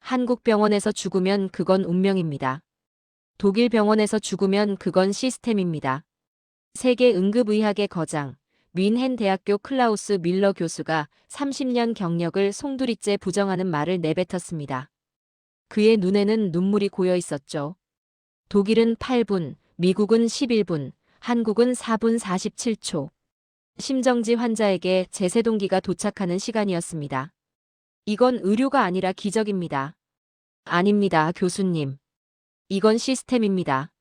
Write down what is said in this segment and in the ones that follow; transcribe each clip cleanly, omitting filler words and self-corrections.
한국 병원에서 죽으면 그건 운명입니다. 독일 병원에서 죽으면 그건 시스템입니다. 세계 응급의학의 거장, 뮌헨 대학교 클라우스 밀러 교수가 30년 경력을 송두리째 부정하는 말을 내뱉었습니다. 그의 눈에는 눈물이 고여 있었죠. 독일은 8분, 미국은 11분, 한국은 4분 47초. 심정지 환자에게 제세동기가 도착하는 시간이었습니다. 이건 의료가 아니라 기적입니다. 아닙니다, 교수님. 이건 시스템입니다.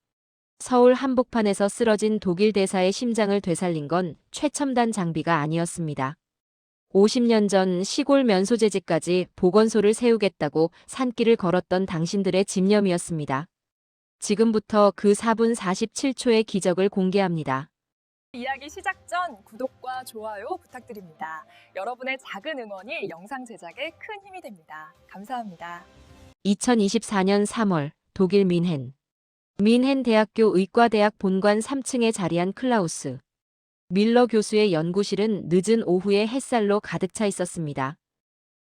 서울 한복판에서 쓰러진 독일 대사의 심장을 되살린 건 최첨단 장비가 아니었습니다. 50년 전 시골 면소재지까지 보건소를 세우겠다고 산길을 걸었던 당신들의 집념이었습니다. 지금부터 그 4분 47초의 기적을 공개합니다. 이야기 시작 전 구독과 좋아요 부탁드립니다. 여러분의 작은 응원이 영상 제작에 큰 힘이 됩니다. 감사합니다. 2024년 3월 독일 뮌헨 대학교 의과대학 본관 3층에 자리한 클라우스 밀러 교수의 연구실은 늦은 오후에 햇살로 가득 차 있었습니다.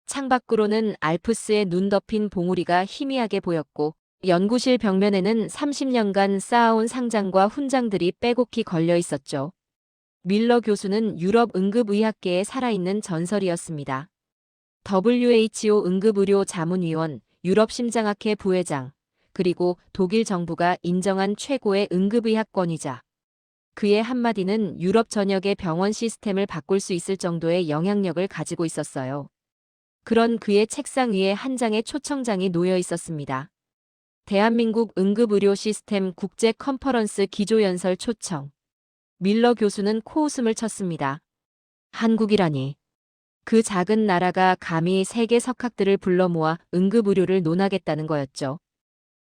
창밖으로는 알프스에 눈 덮인 봉우리가 희미하게 보였고 연구실 벽면에는 30년간 쌓아온 상장과 훈장들이 빼곡히 걸려 있었죠. 밀러 교수는 유럽 응급의학계에 살아있는 전설이었습니다. WHO 응급의료 자문위원, 유럽 심장학회 부회장, 그리고 독일 정부가 인정한 최고의 응급의학권위자. 그의 한마디는 유럽 전역의 병원 시스템을 바꿀 수 있을 정도의 영향력을 가지고 있었어요. 그런 그의 책상 위에 한 장의 초청장이 놓여 있었습니다. 대한민국 응급의료 시스템 국제 컨퍼런스 기조연설 초청. 밀러 교수는 코웃음을 쳤습니다. 한국이라니. 그 작은 나라가 감히 세계 석학들을 불러 모아 응급의료를 논하겠다는 거였죠.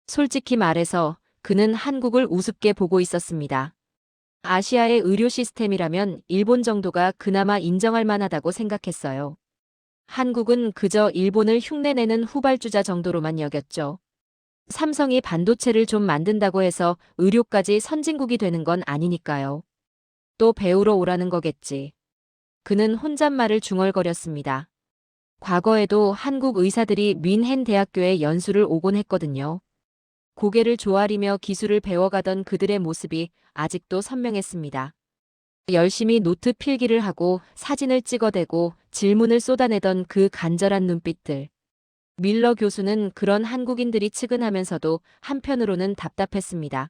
솔직히 말해서 그는 한국을 우습게 보고 있었습니다. 아시아의 의료 시스템이라면 일본 정도가 그나마 인정할 만하다고 생각했어요. 한국은 그저 일본을 흉내내는 후발주자 정도로만 여겼죠. 삼성이 반도체를 좀 만든다고 해서 의료까지 선진국이 되는 건 아니니까요. 또 배우러 오라는 거겠지. 그는 혼잣말을 중얼거렸습니다. 과거에도 한국 의사들이 뮌헨 대학교에 연수를 오곤 했거든요. 고개를 조아리며 기술을 배워가던 그들의 모습이 아직도 선명했습니다. 열심히 노트 필기를 하고 사진을 찍어대고 질문을 쏟아내던 그 간절한 눈빛들. 밀러 교수는 그런 한국인들이 측은하면서도 한편으로는 답답했습니다.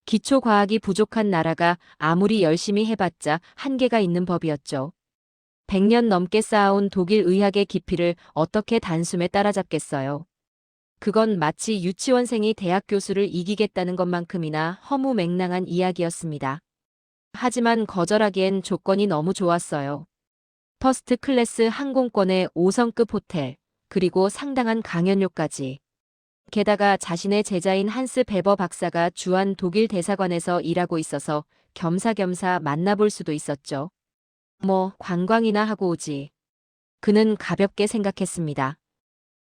기초과학이 부족한 나라가 아무리 열심히 해봤자 한계가 있는 법이었죠. 100년 넘게 쌓아온 독일 의학의 깊이를 어떻게 단숨에 따라잡겠어요. 그건 마치 유치원생이 대학 교수를 이기겠다는 것만큼이나 허무맹랑한 이야기였습니다. 하지만 거절하기엔 조건이 너무 좋았어요. 퍼스트 클래스 항공권에 5성급 호텔, 그리고 상당한 강연료까지. 게다가 자신의 제자인 한스 베버 박사가 주한 독일 대사관에서 일하고 있어서 겸사겸사 만나볼 수도 있었죠. 뭐 관광이나 하고 오지. 그는 가볍게 생각했습니다.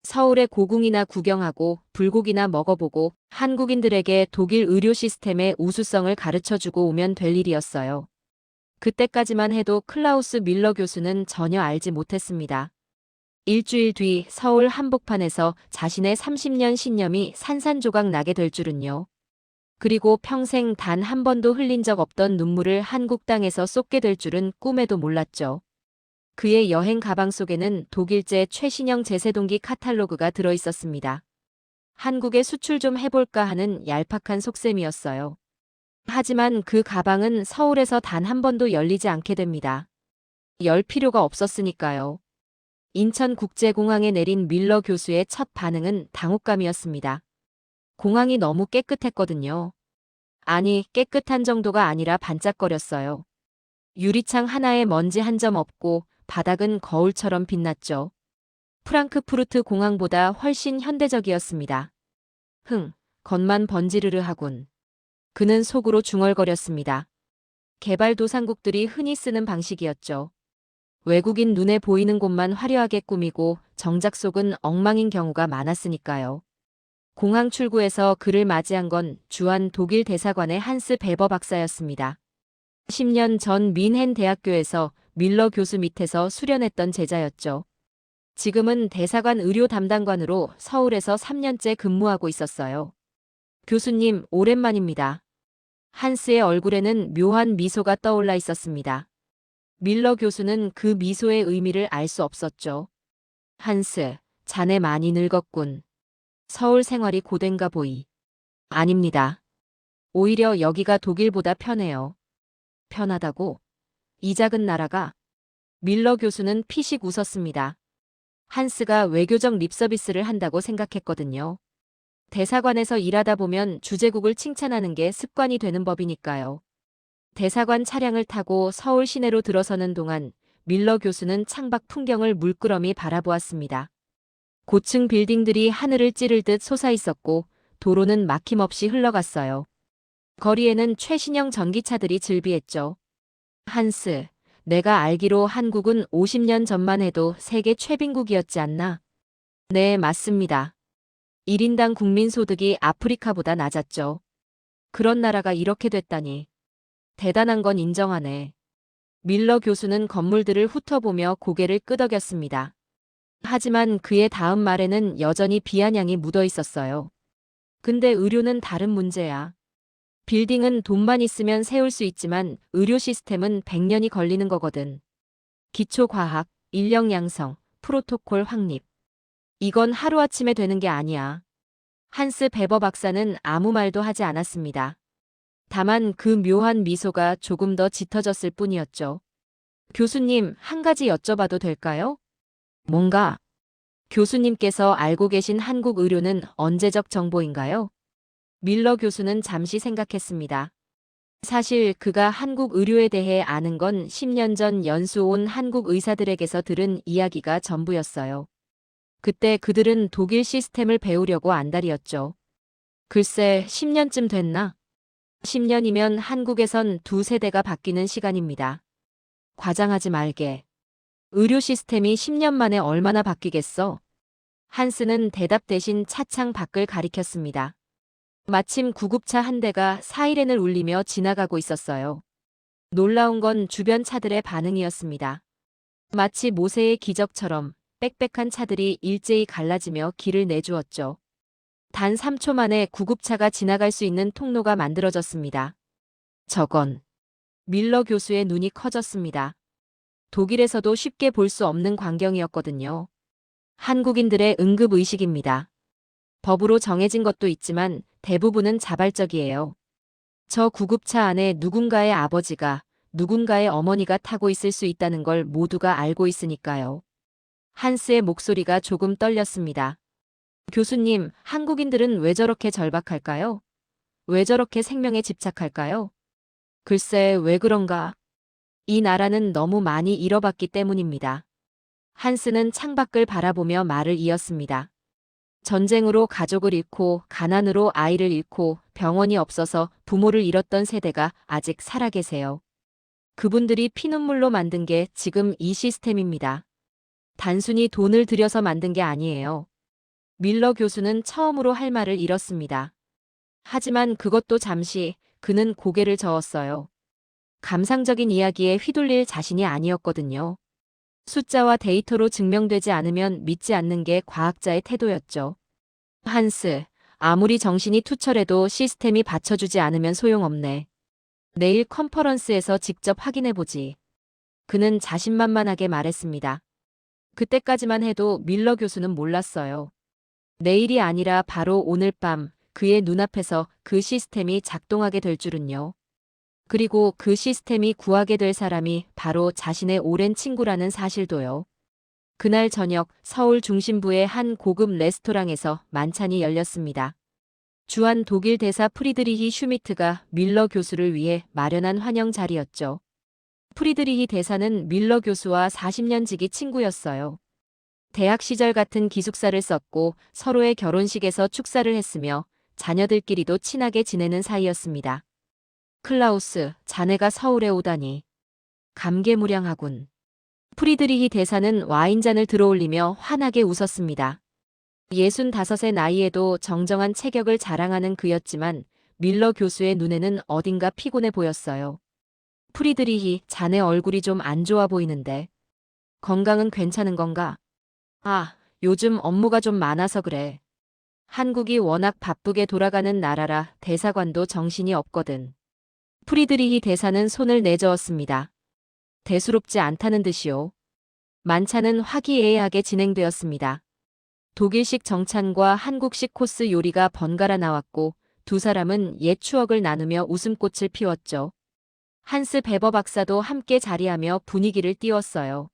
서울의 고궁이나 구경하고 불고기나 먹어보고 한국인들에게 독일 의료 시스템의 우수성을 가르쳐주고 오면 될 일이었어요. 그때까지만 해도 클라우스 밀러 교수는 전혀 알지 못했습니다. 일주일 뒤 서울 한복판에서 자신의 30년 신념이 산산조각 나게 될 줄은요. 그리고 평생 단 한 번도 흘린 적 없던 눈물을 한국 땅에서 쏟게 될 줄은 꿈에도 몰랐죠. 그의 여행 가방 속에는 독일제 최신형 제세동기 카탈로그가 들어 있었습니다. 한국에 수출 좀 해볼까 하는 얄팍한 속셈이었어요. 하지만 그 가방은 서울에서 단 한 번도 열리지 않게 됩니다. 열 필요가 없었으니까요. 인천국제공항에 내린 밀러 교수의 첫 반응은 당혹감이었습니다. 공항이 너무 깨끗했거든요. 아니, 깨끗한 정도가 아니라 반짝거렸어요. 유리창 하나에 먼지 한 점 없고 바닥은 거울처럼 빛났죠. 프랑크푸르트 공항보다 훨씬 현대적이었습니다. 겉만 번지르르 하군. 그는 속으로 중얼거렸습니다. 개발도상국들이 흔히 쓰는 방식이었죠. 외국인 눈에 보이는 곳만 화려하게 꾸미고 정작 속은 엉망인 경우가 많았으니까요. 공항 출구에서 그를 맞이한 건 주한 독일 대사관의 한스 베버 박사였습니다. 10년 전 뮌헨 대학교에서 밀러 교수 밑에서 수련했던 제자였죠. 지금은 대사관 의료 담당관으로 서울에서 3년째 근무하고 있었어요. 교수님, 오랜만입니다. 한스의 얼굴에는 묘한 미소가 떠올라 있었습니다. 밀러 교수는 그 미소의 의미를 알 수 없었죠. 한스, 자네 많이 늙었군. 서울 생활이 고된가 보이. 아닙니다. 오히려 여기가 독일보다 편해요. 편하다고? 이 작은 나라가? 밀러 교수는 피식 웃었습니다. 한스가 외교적 립서비스를 한다고 생각했거든요. 대사관에서 일하다 보면 주재국을 칭찬하는 게 습관이 되는 법이니까요. 대사관 차량을 타고 서울 시내로 들어서는 동안 밀러 교수는 창밖 풍경을 물끄러미 바라보았습니다. 고층 빌딩들이 하늘을 찌를 듯 솟아있었고 도로는 막힘없이 흘러갔어요. 거리에는 최신형 전기차들이 즐비했죠. 한스, 내가 알기로 한국은 50년 전만 해도 세계 최빈국이었지 않나? 네, 맞습니다. 1인당 국민소득이 아프리카보다 낮았죠. 그런 나라가 이렇게 됐다니. 대단한 건 인정하네. 밀러 교수는 건물들을 훑어보며 고개를 끄덕였습니다. 하지만 그의 다음 말에는 여전히 비아냥이 묻어 있었어요. 근데 의료는 다른 문제야. 빌딩은 돈만 있으면 세울 수 있지만 의료 시스템은 100년이 걸리는 거거든. 기초과학, 인력 양성, 프로토콜 확립. 이건 하루아침에 되는 게 아니야. 한스 베버 박사는 아무 말도 하지 않았습니다. 다만 그 묘한 미소가 조금 더 짙어졌을 뿐이었죠. 교수님, 한 가지 여쭤봐도 될까요? 뭔가? 교수님께서 알고 계신 한국 의료는 언제적 정보인가요? 밀러 교수는 잠시 생각했습니다. 사실 그가 한국 의료에 대해 아는 건 10년 전 연수 온 한국 의사들에게서 들은 이야기가 전부였어요. 그때 그들은 독일 시스템을 배우려고 안달이었죠. 글쎄, 10년쯤 됐나? 10년이면 한국에선 두 세대가 바뀌는 시간입니다. 과장하지 말게. 의료 시스템이 10년 만에 얼마나 바뀌겠어? 한스는 대답 대신 차창 밖을 가리켰습니다. 마침 구급차 한 대가 사이렌을 울리며 지나가고 있었어요. 놀라운 건 주변 차들의 반응이었습니다. 마치 모세의 기적처럼 빽빽한 차들이 일제히 갈라지며 길을 내주었죠. 단 3초 만에 구급차가 지나갈 수 있는 통로가 만들어졌습니다. 저건 밀러 교수의 눈이 커졌습니다. 독일에서도 쉽게 볼 수 없는 광경이었거든요. 한국인들의 응급의식입니다. 법으로 정해진 것도 있지만 대부분은 자발적이에요. 저 구급차 안에 누군가의 아버지가, 누군가의 어머니가 타고 있을 수 있다는 걸 모두가 알고 있으니까요. 한스의 목소리가 조금 떨렸습니다. 교수님, 한국인들은 왜 저렇게 절박할까요? 왜 저렇게 생명에 집착할까요? 글쎄, 왜 그런가? 이 나라는 너무 많이 잃어봤기 때문입니다. 한스는 창밖을 바라보며 말을 이었습니다. 전쟁으로 가족을 잃고 가난으로 아이를 잃고 병원이 없어서 부모를 잃었던 세대가 아직 살아계세요. 그분들이 피눈물로 만든 게 지금 이 시스템입니다. 단순히 돈을 들여서 만든 게 아니에요. 밀러 교수는 처음으로 할 말을 잃었습니다. 하지만 그것도 잠시 그는 고개를 저었어요. 감상적인 이야기에 휘둘릴 자신이 아니었거든요. 숫자와 데이터로 증명되지 않으면 믿지 않는 게 과학자의 태도였죠. 한스, 아무리 정신이 투철해도 시스템이 받쳐주지 않으면 소용없네. 내일 컨퍼런스에서 직접 확인해보지. 그는 자신만만하게 말했습니다. 그때까지만 해도 밀러 교수는 몰랐어요. 내일이 아니라 바로 오늘 밤 그의 눈앞에서 그 시스템이 작동하게 될 줄은요. 그리고 그 시스템이 구하게 될 사람이 바로 자신의 오랜 친구라는 사실도요. 그날 저녁 서울 중심부의 한 고급 레스토랑에서 만찬이 열렸습니다. 주한 독일 대사 프리드리히 슈미트가 밀러 교수를 위해 마련한 환영 자리였죠. 프리드리히 대사는 밀러 교수와 40년 지기 친구였어요. 대학 시절 같은 기숙사를 썼고 서로의 결혼식에서 축사를 했으며 자녀들끼리도 친하게 지내는 사이였습니다. 클라우스, 자네가 서울에 오다니. 감개무량하군. 프리드리히 대사는 와인잔을 들어올리며 환하게 웃었습니다. 65의 나이에도 정정한 체격을 자랑하는 그였지만 밀러 교수의 눈에는 어딘가 피곤해 보였어요. 프리드리히, 자네 얼굴이 좀 안 좋아 보이는데. 건강은 괜찮은 건가? 아, 요즘 업무가 좀 많아서 그래. 한국이 워낙 바쁘게 돌아가는 나라라 대사관도 정신이 없거든. 프리드리히 대사는 손을 내저었습니다. 대수롭지 않다는 듯이요. 만찬은 화기애애하게 진행되었습니다. 독일식 정찬과 한국식 코스 요리가 번갈아 나왔고 두 사람은 옛 추억을 나누며 웃음꽃을 피웠죠. 한스 베버 박사도 함께 자리하며 분위기를 띄웠어요.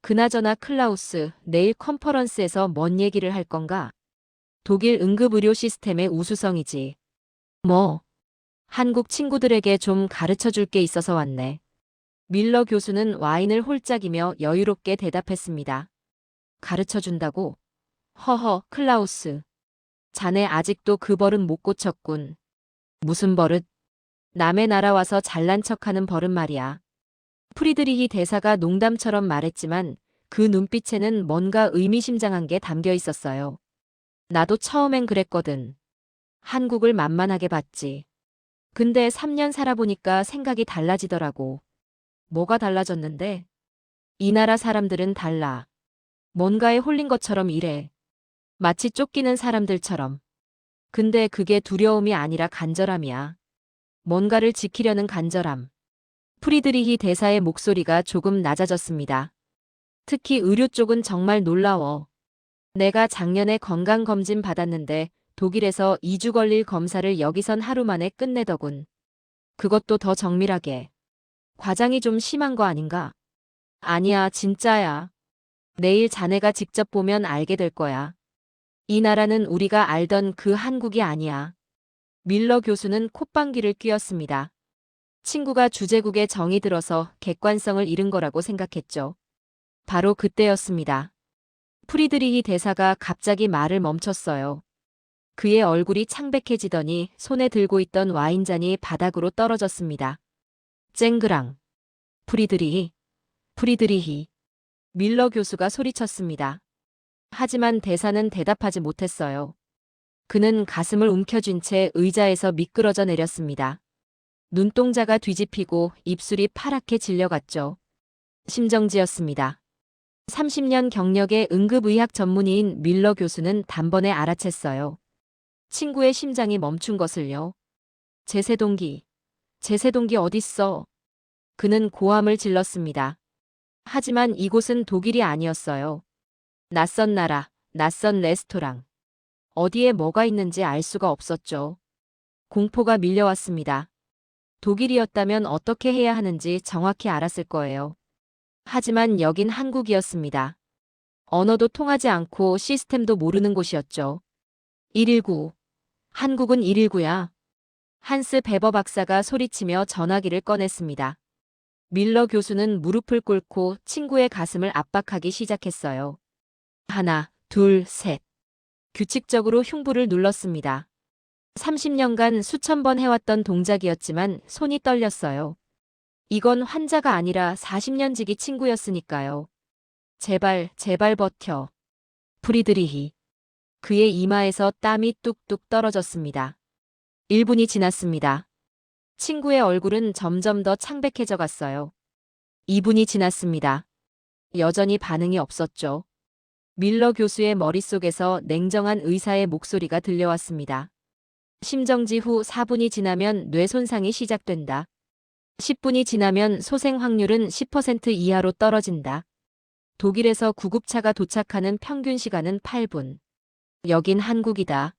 그나저나 클라우스, 내일 컨퍼런스에서 뭔 얘기를 할 건가? 독일 응급의료 시스템의 우수성이지. 뭐, 한국 친구들에게 좀 가르쳐 줄 게 있어서 왔네. 밀러 교수는 와인을 홀짝이며 여유롭게 대답했습니다. 가르쳐 준다고? 허허, 클라우스. 자네 아직도 그 버릇 못 고쳤군. 무슨 버릇? 남의 나라 와서 잘난 척하는 버릇 말이야. 프리드리히 대사가 농담처럼 말했지만 그 눈빛에는 뭔가 의미심장한 게 담겨 있었어요. 나도 처음엔 그랬거든. 한국을 만만하게 봤지. 근데 3년 살아보니까 생각이 달라지더라고. 뭐가 달라졌는데? 이 나라 사람들은 달라. 뭔가에 홀린 것처럼 이래. 마치 쫓기는 사람들처럼. 근데 그게 두려움이 아니라 간절함이야. 뭔가를 지키려는 간절함. 프리드리히 대사의 목소리가 조금 낮아졌습니다. 특히 의료 쪽은 정말 놀라워. 내가 작년에 건강검진 받았는데 독일에서 2주 걸릴 검사를 여기선 하루 만에 끝내더군. 그것도 더 정밀하게. 과장이 좀 심한 거 아닌가? 아니야, 진짜야. 내일 자네가 직접 보면 알게 될 거야. 이 나라는 우리가 알던 그 한국이 아니야. 밀러 교수는 콧방귀를 뀌었습니다. 친구가 주제국에 정이 들어서 객관성을 잃은 거라고 생각했죠. 바로 그때였습니다. 프리드리히 대사가 갑자기 말을 멈췄어요. 그의 얼굴이 창백해지더니 손에 들고 있던 와인잔이 바닥으로 떨어졌습니다. 쨍그랑. 프리드리히. 프리드리히. 밀러 교수가 소리쳤습니다. 하지만 대사는 대답하지 못했어요. 그는 가슴을 움켜쥔 채 의자에서 미끄러져 내렸습니다. 눈동자가 뒤집히고 입술이 파랗게 질려갔죠. 심정지였습니다. 30년 경력의 응급의학 전문의인 밀러 교수는 단번에 알아챘어요. 친구의 심장이 멈춘 것을요. 제세동기. 제세동기 어딨어? 그는 고함을 질렀습니다. 하지만 이곳은 독일이 아니었어요. 낯선 나라, 낯선 레스토랑. 어디에 뭐가 있는지 알 수가 없었죠. 공포가 밀려왔습니다. 독일이었다면 어떻게 해야 하는지 정확히 알았을 거예요. 하지만 여긴 한국이었습니다. 언어도 통하지 않고 시스템도 모르는 곳이었죠. 119. 한국은 119야. 한스 베버 박사가 소리치며 전화기를 꺼냈습니다. 밀러 교수는 무릎을 꿇고 친구의 가슴을 압박하기 시작했어요. 하나, 둘, 셋. 규칙적으로 흉부를 눌렀습니다. 30년간 수천 번 해왔던 동작이었지만 손이 떨렸어요. 이건 환자가 아니라 40년 지기 친구였으니까요. 제발, 제발 버텨. 프리드리히. 그의 이마에서 땀이 뚝뚝 떨어졌습니다. 1분이 지났습니다. 친구의 얼굴은 점점 더 창백해져 갔어요. 2분이 지났습니다. 여전히 반응이 없었죠. 밀러 교수의 머릿속에서 냉정한 의사의 목소리가 들려왔습니다. 심정지 후 4분이 지나면 뇌 손상이 시작된다. 10분이 지나면 소생 확률은 10% 이하로 떨어진다. 독일에서 구급차가 도착하는 평균 시간은 8분. 여긴 한국이다.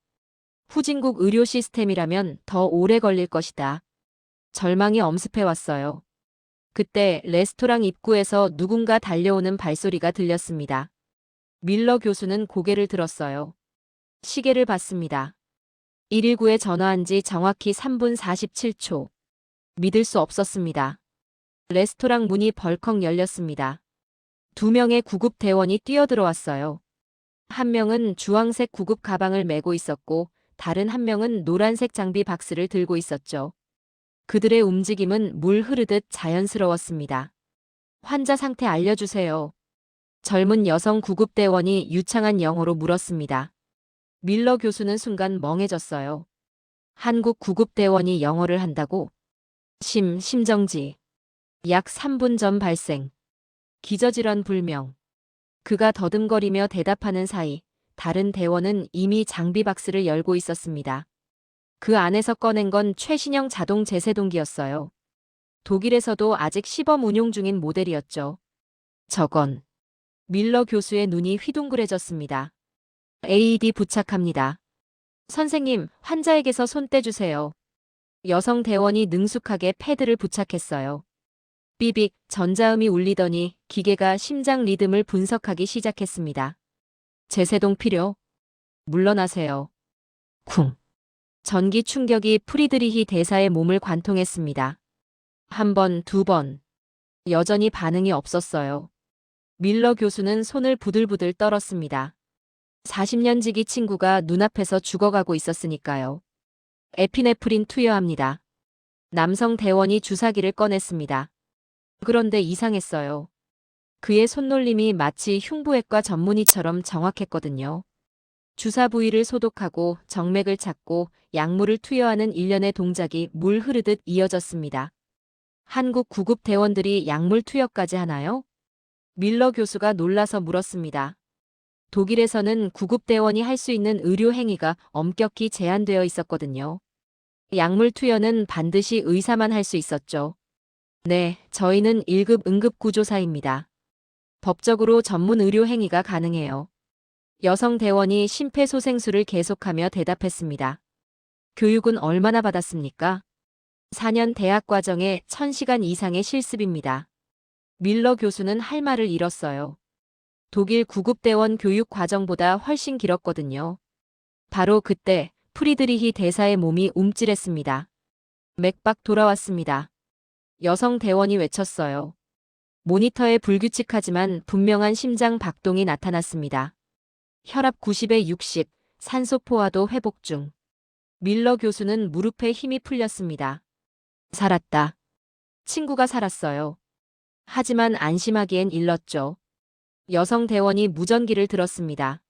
후진국 의료 시스템이라면 더 오래 걸릴 것이다. 절망이 엄습해왔어요. 그때 레스토랑 입구에서 누군가 달려오는 발소리가 들렸습니다. 밀러 교수는 고개를 들었어요. 시계를 봤습니다. 119에 전화한 지 정확히 3분 47초. 믿을 수 없었습니다. 레스토랑 문이 벌컥 열렸습니다. 2명의 구급 대원이 뛰어들어왔어요. 한 명은 주황색 구급 가방을 메고 있었고 다른 한 명은 노란색 장비 박스를 들고 있었죠. 그들의 움직임은 물 흐르듯 자연스러웠습니다. 환자 상태 알려주세요. 젊은 여성 구급대원이 유창한 영어로 물었습니다. 밀러 교수는 순간 멍해졌어요. 한국 구급대원이 영어를 한다고? 심정지. 약 3분 전 발생. 기저질환 불명. 그가 더듬거리며 대답하는 사이 다른 대원은 이미 장비 박스를 열고 있었습니다. 그 안에서 꺼낸 건 최신형 자동 제세동기였어요. 독일에서도 아직 시범 운용 중인 모델이었죠. 저건 밀러 교수의 눈이 휘둥그레졌습니다. AED 부착합니다. 선생님, 환자에게서 손 떼주세요. 여성 대원이 능숙하게 패드를 부착했어요. 삐빅 전자음이 울리더니 기계가 심장 리듬을 분석하기 시작했습니다. 제세동 필요? 물러나세요. 쿵. 전기 충격이 프리드리히 대사의 몸을 관통했습니다. 한 번, 두 번. 여전히 반응이 없었어요. 밀러 교수는 손을 부들부들 떨었습니다. 40년 지기 친구가 눈앞에서 죽어가고 있었으니까요. 에피네프린 투여합니다. 남성 대원이 주사기를 꺼냈습니다. 그런데 이상했어요. 그의 손놀림이 마치 흉부외과 전문의처럼 정확했거든요. 주사 부위를 소독하고 정맥을 찾고 약물을 투여하는 일련의 동작이 물 흐르듯 이어졌습니다. 한국 구급 대원들이 약물 투여까지 하나요? 밀러 교수가 놀라서 물었습니다. 독일에서는 구급 대원이 할 수 있는 의료 행위가 엄격히 제한되어 있었거든요. 약물 투여는 반드시 의사만 할 수 있었죠. 네, 저희는 1급 응급구조사입니다. 법적으로 전문 의료 행위가 가능해요. 여성 대원이 심폐소생술을 계속하며 대답했습니다. 교육은 얼마나 받았습니까? 4년 대학 과정에 1000시간 이상의 실습입니다. 밀러 교수는 할 말을 잃었어요. 독일 구급대원 교육 과정보다 훨씬 길었거든요. 바로 그때 프리드리히 대사의 몸이 움찔했습니다. 맥박 돌아왔습니다. 여성 대원이 외쳤어요. 모니터에 불규칙하지만 분명한 심장 박동이 나타났습니다. 혈압 90에 60, 산소 포화도 회복 중. 밀러 교수는 무릎에 힘이 풀렸습니다. 살았다. 친구가 살았어요. 하지만 안심하기엔 일렀죠. 여성 대원이 무전기를 들었습니다.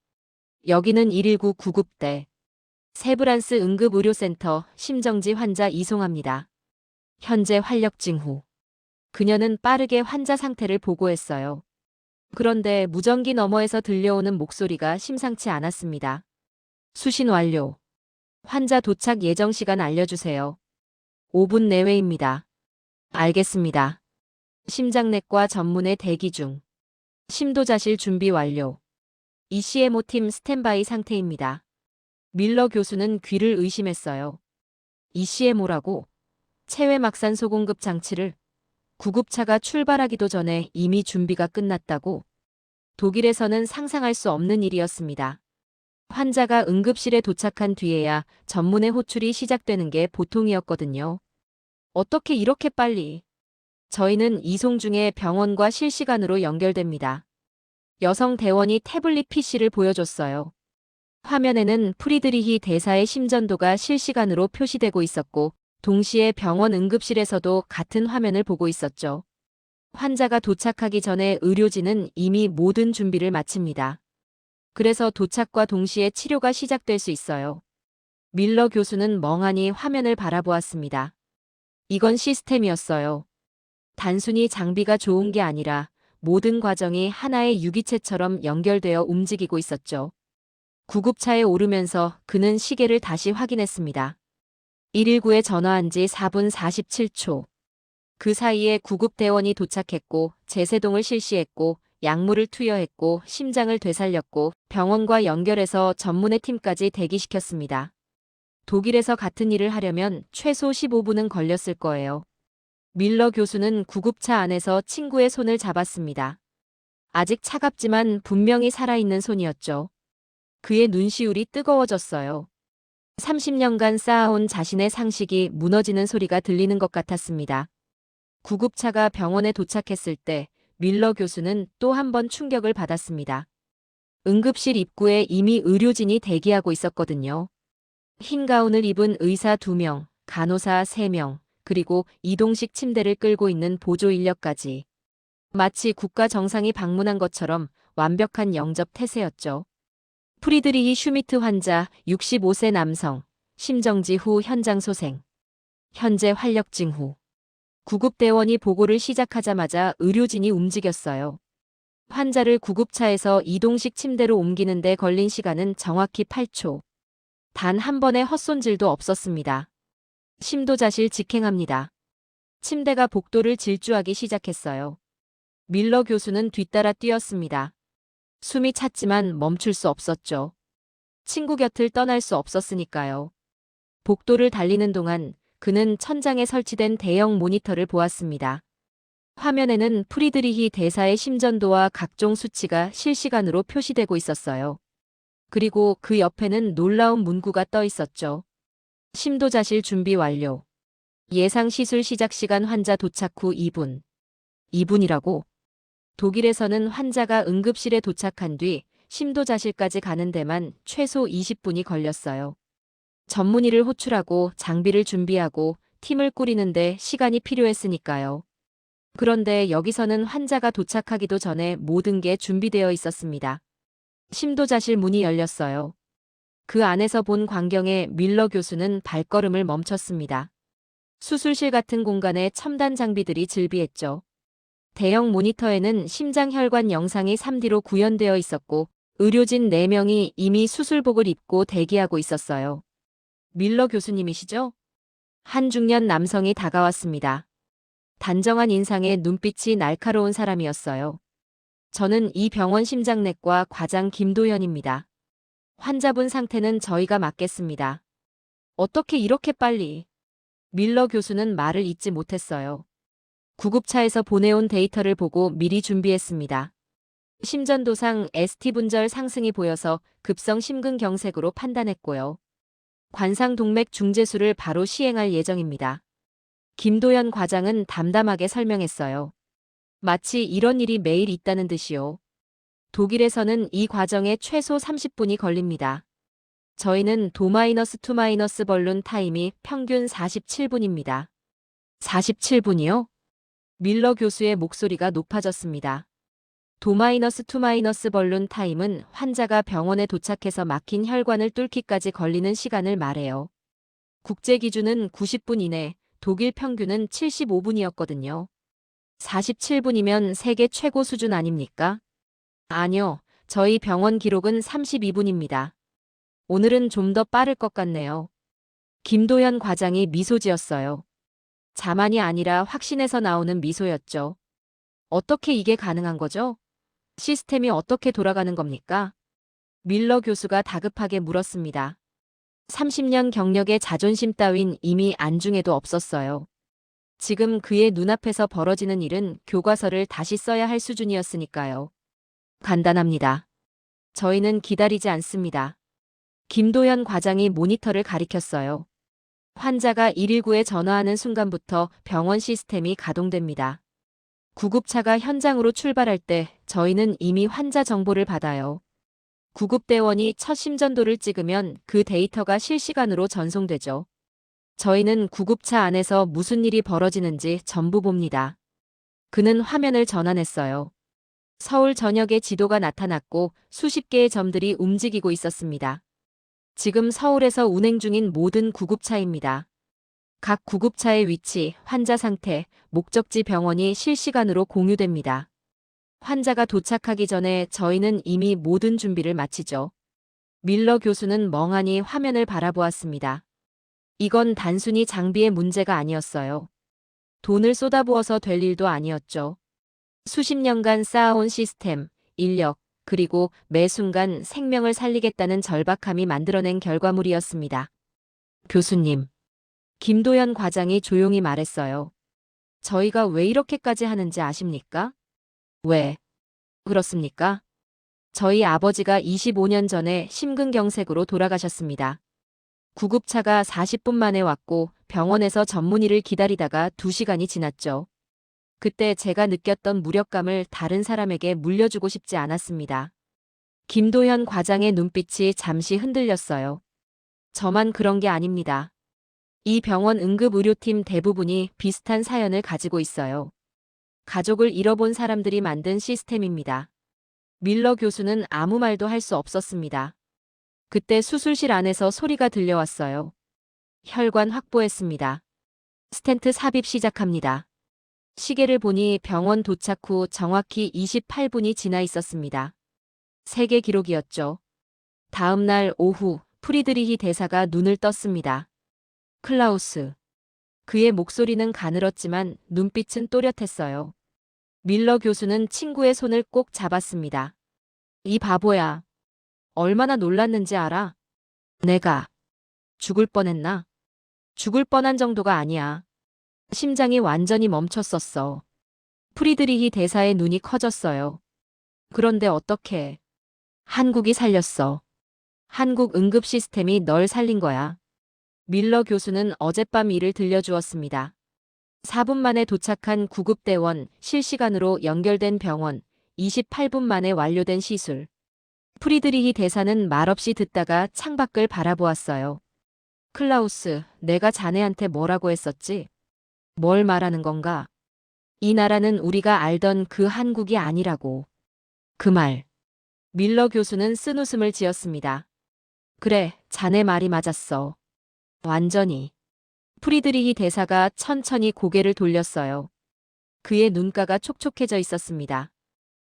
여기는 119 구급대. 세브란스 응급의료센터 심정지 환자 이송합니다. 현재 활력 징후. 그녀는 빠르게 환자 상태를 보고했어요. 그런데 무전기 너머에서 들려오는 목소리가 심상치 않았습니다. 수신 완료. 환자 도착 예정 시간 알려주세요. 5분 내외입니다. 알겠습니다. 심장내과 전문의 대기 중. 심도자실 준비 완료. ECMO 팀 스탠바이 상태입니다. 밀러 교수는 귀를 의심했어요. ECMO라고? 체외막산소 공급 장치를? 구급차가 출발하기도 전에 이미 준비가 끝났다고? 독일에서는 상상할 수 없는 일이었습니다. 환자가 응급실에 도착한 뒤에야 전문의 호출이 시작되는 게 보통이었거든요. 어떻게 이렇게 빨리? 저희는 이송 중에 병원과 실시간으로 연결됩니다. 여성 대원이 태블릿 PC를 보여줬어요. 화면에는 프리드리히 대사의 심전도가 실시간으로 표시되고 있었고 동시에 병원 응급실에서도 같은 화면을 보고 있었죠. 환자가 도착하기 전에 의료진은 이미 모든 준비를 마칩니다. 그래서 도착과 동시에 치료가 시작될 수 있어요. 밀러 교수는 멍하니 화면을 바라보았습니다. 이건 시스템이었어요. 단순히 장비가 좋은 게 아니라 모든 과정이 하나의 유기체처럼 연결되어 움직이고 있었죠. 구급차에 오르면서 그는 시계를 다시 확인했습니다. 119에 전화한 지 4분 47초. 그 사이에 구급대원이 도착했고 제세동을 실시했고 약물을 투여했고 심장을 되살렸고 병원과 연결해서 전문의 팀까지 대기시켰습니다. 독일에서 같은 일을 하려면 최소 15분은 걸렸을 거예요. 밀러 교수는 구급차 안에서 친구의 손을 잡았습니다. 아직 차갑지만 분명히 살아있는 손이었죠. 그의 눈시울이 뜨거워졌어요. 30년간 쌓아온 자신의 상식이 무너지는 소리가 들리는 것 같았습니다. 구급차가 병원에 도착했을 때 밀러 교수는 또 한 번 충격을 받았습니다. 응급실 입구에 이미 의료진이 대기하고 있었거든요. 흰 가운을 입은 의사 2명, 간호사 3명, 그리고 이동식 침대를 끌고 있는 보조 인력까지. 마치 국가 정상이 방문한 것처럼 완벽한 영접 태세였죠. 프리드리히 슈미트 환자 65세 남성, 심정지 후 현장 소생. 현재 활력 징후. 구급대원이 보고를 시작하자마자 의료진이 움직였어요. 환자를 구급차에서 이동식 침대로 옮기는 데 걸린 시간은 정확히 8초. 단 한 번의 헛손질도 없었습니다. 심도자실 직행합니다. 침대가 복도를 질주하기 시작했어요. 밀러 교수는 뒤따라 뛰었습니다. 숨이 찼지만 멈출 수 없었죠. 친구 곁을 떠날 수 없었으니까요. 복도를 달리는 동안 그는 천장에 설치된 대형 모니터를 보았습니다. 화면에는 프리드리히 대사의 심전도와 각종 수치가 실시간으로 표시되고 있었어요. 그리고 그 옆에는 놀라운 문구가 떠 있었죠. 심도자실 준비 완료. 예상 시술 시작 시간 환자 도착 후 2분. 2분이라고? 독일에서는 환자가 응급실에 도착한 뒤 심도자실까지 가는 데만 최소 20분이 걸렸어요. 전문의를 호출하고 장비를 준비하고 팀을 꾸리는데 시간이 필요했으니까요. 그런데 여기서는 환자가 도착하기도 전에 모든 게 준비되어 있었습니다. 심도자실 문이 열렸어요. 그 안에서 본 광경에 밀러 교수는 발걸음을 멈췄습니다. 수술실 같은 공간에 첨단 장비들이 즐비했죠. 대형 모니터에는 심장혈관 영상이 3D로 구현되어 있었고 의료진 4명이 이미 수술복을 입고 대기하고 있었어요. 밀러 교수님이시죠? 한 중년 남성이 다가왔습니다. 단정한 인상에 눈빛이 날카로운 사람이었어요. 저는 이 병원 심장내과 과장 김도현입니다. 환자분 상태는 저희가 맡겠습니다. 어떻게 이렇게 빨리? 밀러 교수는 말을 잇지 못했어요. 구급차에서 보내온 데이터를 보고 미리 준비했습니다. 심전도상 ST 분절 상승이 보여서 급성 심근경색으로 판단했고요. 관상동맥 중재술을 바로 시행할 예정입니다. 김도현 과장은 담담하게 설명했어요. 마치 이런 일이 매일 있다는 듯이요. 독일에서는 이 과정에 최소 30분이 걸립니다. 저희는 도마이너스2 벌룬 타임이 평균 47분입니다. 47분이요? 밀러 교수의 목소리가 높아졌습니다. 도마이너스2 벌룬 타임은 환자가 병원에 도착해서 막힌 혈관을 뚫기까지 걸리는 시간을 말해요. 국제 기준은 90분 이내, 독일 평균은 75분이었거든요. 47분이면 세계 최고 수준 아닙니까? 아니요, 저희 병원 기록은 32분입니다. 오늘은 좀 더 빠를 것 같네요. 김도현 과장이 미소 지었어요. 자만이 아니라 확신에서 나오는 미소였죠. 어떻게 이게 가능한 거죠? 시스템이 어떻게 돌아가는 겁니까? 밀러 교수가 다급하게 물었습니다. 30년 경력의 자존심 따윈 이미 안중에도 없었어요. 지금 그의 눈앞에서 벌어지는 일은 교과서를 다시 써야 할 수준이었으니까요. 간단합니다. 저희는 기다리지 않습니다. 김도현 과장이 모니터를 가리켰어요. 환자가 119에 전화하는 순간부터 병원 시스템이 가동됩니다. 구급차가 현장으로 출발할 때 저희는 이미 환자 정보를 받아요. 구급대원이 첫 심전도를 찍으면 그 데이터가 실시간으로 전송되죠. 저희는 구급차 안에서 무슨 일이 벌어지는지 전부 봅니다. 그는 화면을 전환했어요. 서울 전역에 지도가 나타났고 수십 개의 점들이 움직이고 있었습니다. 지금 서울에서 운행 중인 모든 구급차입니다. 각 구급차의 위치, 환자 상태, 목적지 병원이 실시간으로 공유됩니다. 환자가 도착하기 전에 저희는 이미 모든 준비를 마치죠. 밀러 교수는 멍하니 화면을 바라보았습니다. 이건 단순히 장비의 문제가 아니었어요. 돈을 쏟아부어서 될 일도 아니었죠. 수십 년간 쌓아온 시스템, 인력, 그리고 매 순간 생명을 살리겠다는 절박함이 만들어낸 결과물이었습니다. 교수님. 김도현 과장이 조용히 말했어요. 저희가 왜 이렇게까지 하는지 아십니까? 왜? 그렇습니까? 저희 아버지가 25년 전에 심근경색으로 돌아가셨습니다. 구급차가 40분 만에 왔고 병원에서 전문의를 기다리다가 2시간이 지났죠. 그때 제가 느꼈던 무력감을 다른 사람에게 물려주고 싶지 않았습니다. 김도현 과장의 눈빛이 잠시 흔들렸어요. 저만 그런 게 아닙니다. 이 병원 응급의료팀 대부분이 비슷한 사연을 가지고 있어요. 가족을 잃어본 사람들이 만든 시스템입니다. 밀러 교수는 아무 말도 할 수 없었습니다. 그때 수술실 안에서 소리가 들려왔어요. 혈관 확보했습니다. 스텐트 삽입 시작합니다. 시계를 보니 병원 도착 후 정확히 28분이 지나 있었습니다. 세계 기록이었죠. 다음 날 오후 프리드리히 대사가 눈을 떴습니다. 클라우스. 그의 목소리는 가늘었지만 눈빛은 또렷했어요. 밀러 교수는 친구의 손을 꼭 잡았습니다. 이 바보야. 얼마나 놀랐는지 알아? 내가 죽을 뻔했나? 죽을 뻔한 정도가 아니야. 심장이 완전히 멈췄었어. 프리드리히 대사의 눈이 커졌어요. 그런데 어떻게? 한국이 살렸어. 한국 응급 시스템이 널 살린 거야. 밀러 교수는 어젯밤 일을 들려주었습니다. 4분 만에 도착한 구급대원, 실시간으로 연결된 병원, 28분 만에 완료된 시술. 프리드리히 대사는 말없이 듣다가 창밖을 바라보았어요. 클라우스, 내가 자네한테 뭐라고 했었지? 뭘 말하는 건가? 이 나라는 우리가 알던 그 한국이 아니라고. 그 말. 밀러 교수는 쓴웃음을 지었습니다. 그래, 자네 말이 맞았어. 완전히. 프리드리히 대사가 천천히 고개를 돌렸어요. 그의 눈가가 촉촉해져 있었습니다.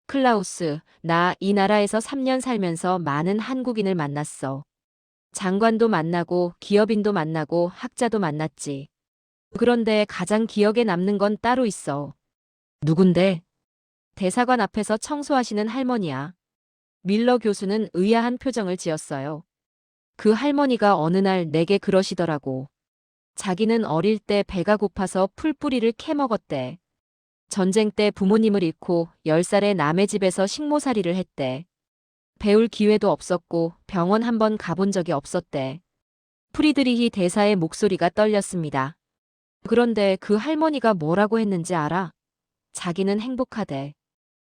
클라우스, 나 이 나라에서 3년 살면서 많은 한국인을 만났어. 장관도 만나고 기업인도 만나고 학자도 만났지. 그런데 가장 기억에 남는 건 따로 있어. 누군데? 대사관 앞에서 청소하시는 할머니야. 밀러 교수는 의아한 표정을 지었어요. 그 할머니가 어느 날 내게 그러시더라고. 자기는 어릴 때 배가 고파서 풀뿌리를 캐먹었대. 전쟁 때 부모님을 잃고 10살에 남의 집에서 식모살이를 했대. 배울 기회도 없었고 병원 한 번 가본 적이 없었대. 프리드리히 대사의 목소리가 떨렸습니다. 그런데 그 할머니가 뭐라고 했는지 알아? 자기는 행복하대.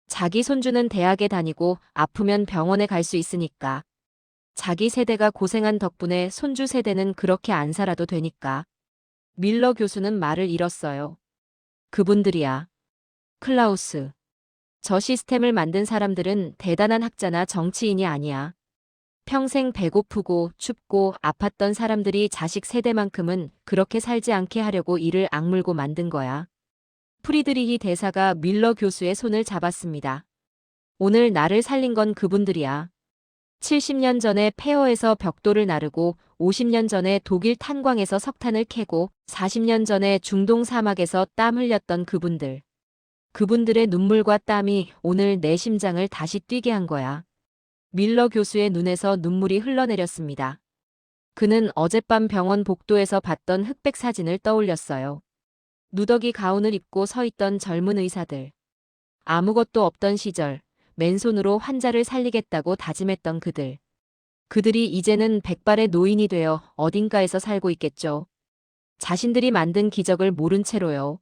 자기 손주는 대학에 다니고 아프면 병원에 갈 수 있으니까. 자기 세대가 고생한 덕분에 손주 세대는 그렇게 안 살아도 되니까. 밀러 교수는 말을 잃었어요. 그분들이야. 클라우스. 저 시스템을 만든 사람들은 대단한 학자나 정치인이 아니야. 평생 배고프고 춥고 아팠던 사람들이 자식 세대만큼은 그렇게 살지 않게 하려고 이를 악물고 만든 거야. 프리드리히 대사가 밀러 교수의 손을 잡았습니다. 오늘 나를 살린 건 그분들이야. 70년 전에 폐허에서 벽돌을 나르고 50년 전에 독일 탄광에서 석탄을 캐고 40년 전에 중동 사막에서 땀 흘렸던 그분들. 그분들의 눈물과 땀이 오늘 내 심장을 다시 뛰게 한 거야. 밀러 교수의 눈에서 눈물이 흘러내렸습니다. 그는 어젯밤 병원 복도에서 봤던 흑백 사진을 떠올렸어요. 누더기 가운을 입고 서 있던 젊은 의사들. 아무것도 없던 시절, 맨손으로 환자를 살리겠다고 다짐했던 그들. 그들이 이제는 백발의 노인이 되어 어딘가에서 살고 있겠죠. 자신들이 만든 기적을 모른 채로요.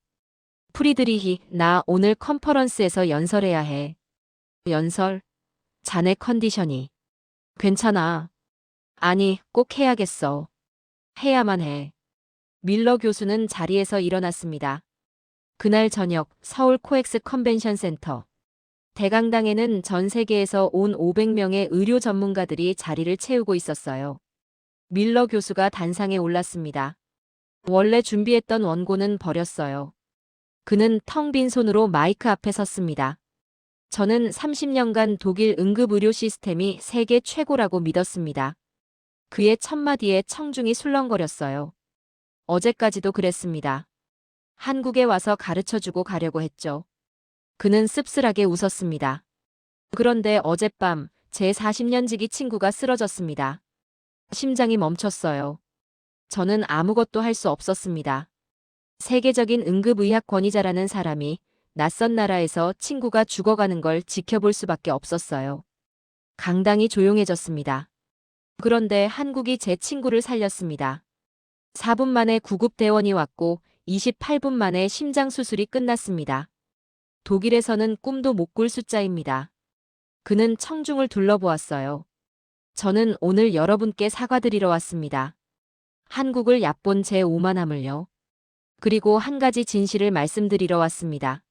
프리드리히, 나 오늘 컨퍼런스에서 연설해야 해. 연설? 자네 컨디션이. 괜찮아. 아니, 꼭 해야겠어. 해야만 해. 밀러 교수는 자리에서 일어났습니다. 그날 저녁 서울 코엑스 컨벤션 센터. 대강당에는 전 세계에서 온 500명의 의료 전문가들이 자리를 채우고 있었어요. 밀러 교수가 단상에 올랐습니다. 원래 준비했던 원고는 버렸어요. 그는 텅 빈 손으로 마이크 앞에 섰습니다. 저는 30년간 독일 응급의료 시스템이 세계 최고라고 믿었습니다. 그의 첫마디에 청중이 술렁거렸어요. 어제까지도 그랬습니다. 한국에 와서 가르쳐주고 가려고 했죠. 그는 씁쓸하게 웃었습니다. 그런데 어젯밤 제 40년 지기 친구가 쓰러졌습니다. 심장이 멈췄어요. 저는 아무것도 할 수 없었습니다. 세계적인 응급의학 권위자라는 사람이 낯선 나라에서 친구가 죽어가는 걸 지켜볼 수밖에 없었어요. 강당이 조용해졌습니다. 그런데 한국이 제 친구를 살렸습니다. 4분 만에 구급대원이 왔고 28분 만에 심장수술이 끝났습니다. 독일에서는 꿈도 못 꿀 숫자입니다. 그는 청중을 둘러보았어요. 저는 오늘 여러분께 사과드리러 왔습니다. 한국을 얕본 제 오만함을요. 그리고 한 가지 진실을 말씀드리러 왔습니다.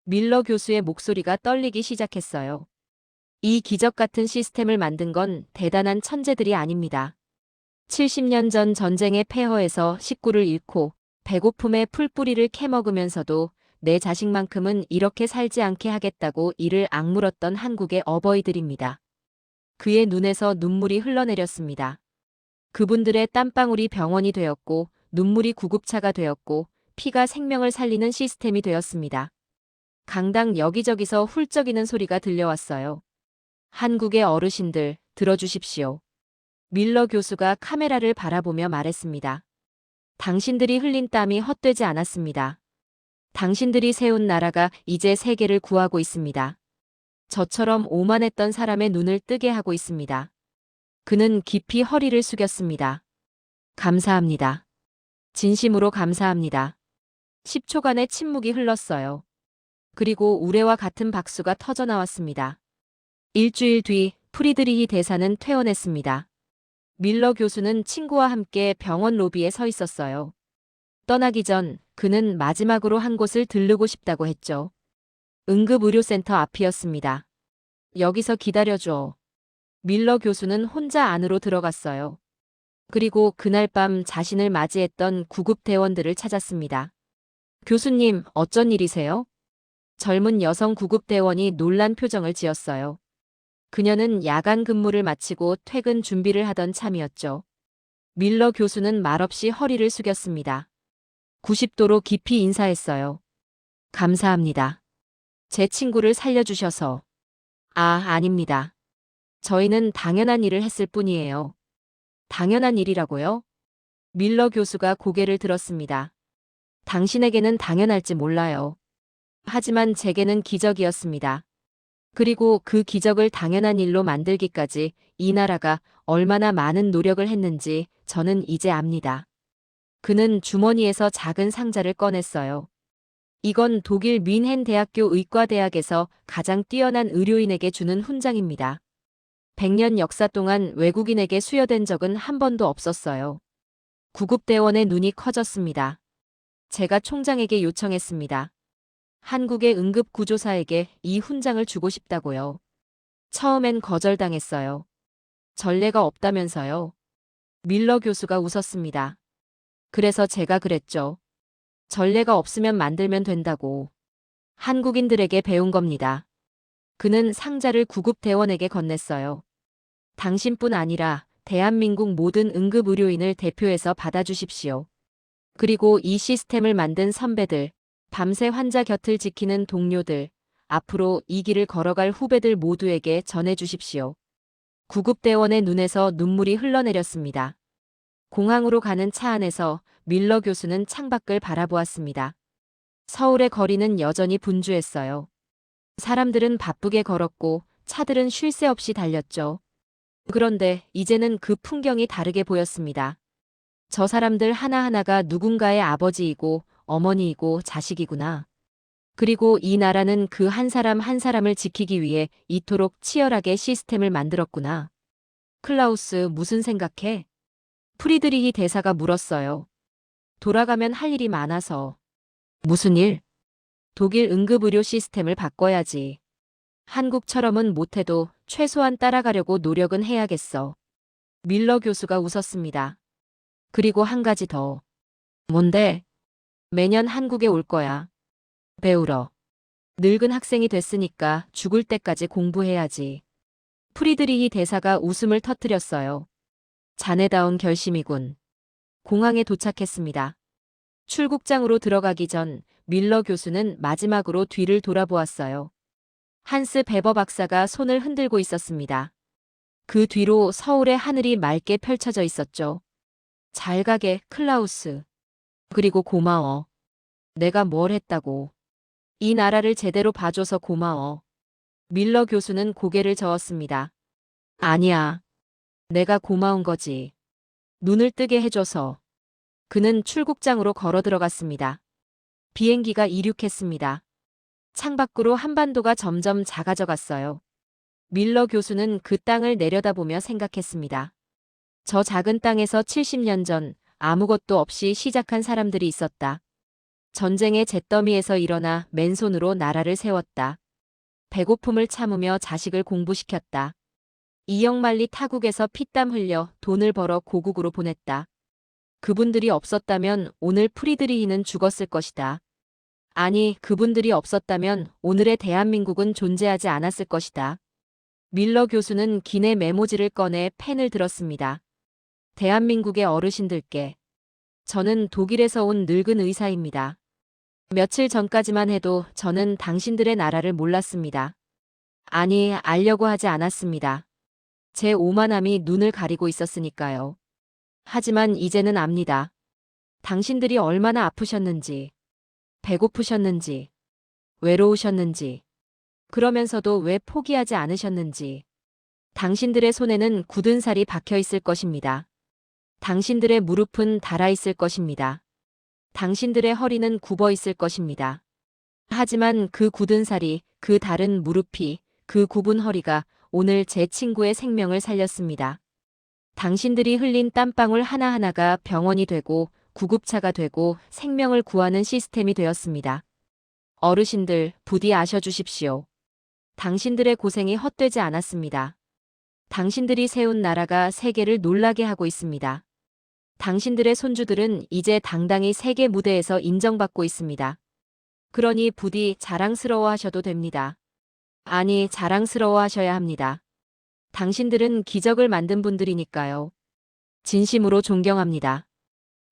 밀러 교수의 목소리가 떨리기 시작했어요. 이 기적 같은 시스템을 만든 건 대단한 천재들이 아닙니다. 70년 전 전쟁의 폐허에서 식구를 잃고 배고픔에 풀뿌리를 캐먹으면서도 내 자식만큼은 이렇게 살지 않게 하겠다고 이를 악물었던 한국의 어버이들입니다. 그의 눈에서 눈물이 흘러내렸습니다. 그분들의 땀방울이 병원이 되었고 눈물이 구급차가 되었고 피가 생명을 살리는 시스템이 되었습니다. 강당 여기저기서 훌쩍이는 소리가 들려왔어요. 한국의 어르신들, 들어주십시오. 밀러 교수가 카메라를 바라보며 말했습니다. 당신들이 흘린 땀이 헛되지 않았습니다. 당신들이 세운 나라가 이제 세계를 구하고 있습니다. 저처럼 오만했던 사람의 눈을 뜨게 하고 있습니다. 그는 깊이 허리를 숙였습니다. 감사합니다. 진심으로 감사합니다. 10초간의 침묵이 흘렀어요. 그리고 우레와 같은 박수가 터져나왔습니다. 일주일 뒤 프리드리히 대사는 퇴원했습니다. 밀러 교수는 친구와 함께 병원 로비에 서 있었어요. 떠나기 전 그는 마지막으로 한 곳을 들르고 싶다고 했죠. 응급의료센터 앞이었습니다. 여기서 기다려줘. 밀러 교수는 혼자 안으로 들어갔어요. 그리고 그날 밤 자신을 맞이했던 구급대원들을 찾았습니다. 교수님, 어쩐 일이세요? 젊은 여성 구급대원이 놀란 표정을 지었어요. 그녀는 야간 근무를 마치고 퇴근 준비를 하던 참이었죠. 밀러 교수는 말없이 허리를 숙였습니다. 90도로 깊이 인사했어요. 감사합니다. 제 친구를 살려주셔서. 아닙니다. 저희는 당연한 일을 했을 뿐이에요. 당연한 일이라고요? 밀러 교수가 고개를 들었습니다. 당신에게는 당연할지 몰라요. 하지만 제게는 기적이었습니다. 그리고 그 기적을 당연한 일로 만들기까지 이 나라가 얼마나 많은 노력을 했는지 저는 이제 압니다. 그는 주머니에서 작은 상자를 꺼냈어요. 이건 독일 뮌헨 대학교 의과대학에서 가장 뛰어난 의료인에게 주는 훈장입니다. 100년 역사 동안 외국인에게 수여된 적은 한 번도 없었어요. 구급대원의 눈이 커졌습니다. 제가 총장에게 요청했습니다. 한국의 응급구조사에게 이 훈장을 주고 싶다고요. 처음엔 거절당했어요. 전례가 없다면서요. 밀러 교수가 웃었습니다. 그래서 제가 그랬죠. 전례가 없으면 만들면 된다고. 한국인들에게 배운 겁니다. 그는 상자를 구급대원에게 건넸어요. 당신뿐 아니라 대한민국 모든 응급의료인을 대표해서 받아주십시오. 그리고 이 시스템을 만든 선배들, 밤새 환자 곁을 지키는 동료들, 앞으로 이 길을 걸어갈 후배들 모두에게 전해주십시오. 구급대원의 눈에서 눈물이 흘러내렸습니다. 공항으로 가는 차 안에서 밀러 교수는 창밖을 바라보았습니다. 서울의 거리는 여전히 분주했어요. 사람들은 바쁘게 걸었고 차들은 쉴 새 없이 달렸죠. 그런데 이제는 그 풍경이 다르게 보였습니다. 저 사람들 하나하나가 누군가의 아버지이고 어머니이고 자식이구나. 그리고 이 나라는 그 한 사람 한 사람을 지키기 위해 이토록 치열하게 시스템을 만들었구나. 클라우스, 무슨 생각해? 프리드리히 대사가 물었어요. 돌아가면 할 일이 많아서. 무슨 일? 독일 응급의료 시스템을 바꿔야지. 한국처럼은 못해도 최소한 따라가려고 노력은 해야겠어. 밀러 교수가 웃었습니다. 그리고 한 가지 더. 뭔데? 매년 한국에 올 거야. 배우러. 늙은 학생이 됐으니까 죽을 때까지 공부해야지. 프리드리히 대사가 웃음을 터뜨렸어요. 자네다운 결심이군. 공항에 도착했습니다. 출국장으로 들어가기 전 밀러 교수는 마지막으로 뒤를 돌아보았어요. 한스 베버 박사가 손을 흔들고 있었습니다. 그 뒤로 서울의 하늘이 맑게 펼쳐져 있었죠. 잘 가게, 클라우스. 그리고 고마워. 내가 뭘 했다고. 이 나라를 제대로 봐줘서 고마워. 밀러 교수는 고개를 저었습니다. 아니야. 내가 고마운 거지. 눈을 뜨게 해줘서. 그는 출국장으로 걸어 들어갔습니다. 비행기가 이륙했습니다. 창밖으로 한반도가 점점 작아져 갔어요. 밀러 교수는 그 땅을 내려다보며 생각했습니다. 저 작은 땅에서 70년 전 아무것도 없이 시작한 사람들이 있었다. 전쟁의 잿더미에서 일어나 맨손으로 나라를 세웠다. 배고픔을 참으며 자식을 공부시켰다. 이역만리 타국에서 피땀 흘려 돈을 벌어 고국으로 보냈다. 그분들이 없었다면 오늘 프리드리히는 죽었을 것이다. 아니, 그분들이 없었다면 오늘의 대한민국은 존재하지 않았을 것이다. 밀러 교수는 기내 메모지를 꺼내 펜을 들었습니다. 대한민국의 어르신들께. 저는 독일에서 온 늙은 의사입니다. 며칠 전까지만 해도 저는 당신들의 나라를 몰랐습니다. 아니, 알려고 하지 않았습니다. 제 오만함이 눈을 가리고 있었으니까요. 하지만 이제는 압니다. 당신들이 얼마나 아프셨는지, 배고프셨는지, 외로우셨는지, 그러면서도 왜 포기하지 않으셨는지. 당신들의 손에는 굳은 살이 박혀 있을 것입니다. 당신들의 무릎은 닳아 있을 것입니다. 당신들의 허리는 굽어 있을 것입니다. 하지만 그 굳은 살이, 그 닳은 무릎이, 그 굽은 허리가 오늘 제 친구의 생명을 살렸습니다. 당신들이 흘린 땀방울 하나하나가 병원이 되고 구급차가 되고 생명을 구하는 시스템이 되었습니다. 어르신들, 부디 아셔주십시오. 당신들의 고생이 헛되지 않았습니다. 당신들이 세운 나라가 세계를 놀라게 하고 있습니다. 당신들의 손주들은 이제 당당히 세계 무대에서 인정받고 있습니다. 그러니 부디 자랑스러워 하셔도 됩니다. 아니, 자랑스러워 하셔야 합니다. 당신들은 기적을 만든 분들이니까요. 진심으로 존경합니다.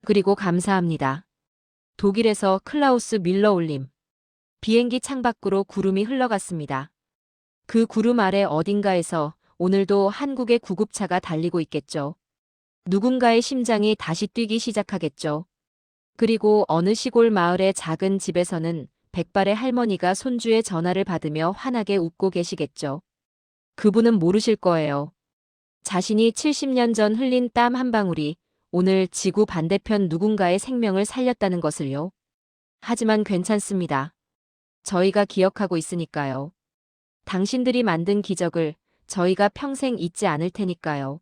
그리고 감사합니다. 독일에서 클라우스 밀러 올림. 비행기 창밖으로 구름이 흘러갔습니다. 그 구름 아래 어딘가에서 오늘도 한국의 구급차가 달리고 있겠죠. 누군가의 심장이 다시 뛰기 시작하겠죠. 그리고 어느 시골 마을의 작은 집에서는 백발의 할머니가 손주의 전화를 받으며 환하게 웃고 계시겠죠. 그분은 모르실 거예요. 자신이 70년 전 흘린 땀 한 방울이 오늘 지구 반대편 누군가의 생명을 살렸다는 것을요. 하지만 괜찮습니다. 저희가 기억하고 있으니까요. 당신들이 만든 기적을 저희가 평생 잊지 않을 테니까요.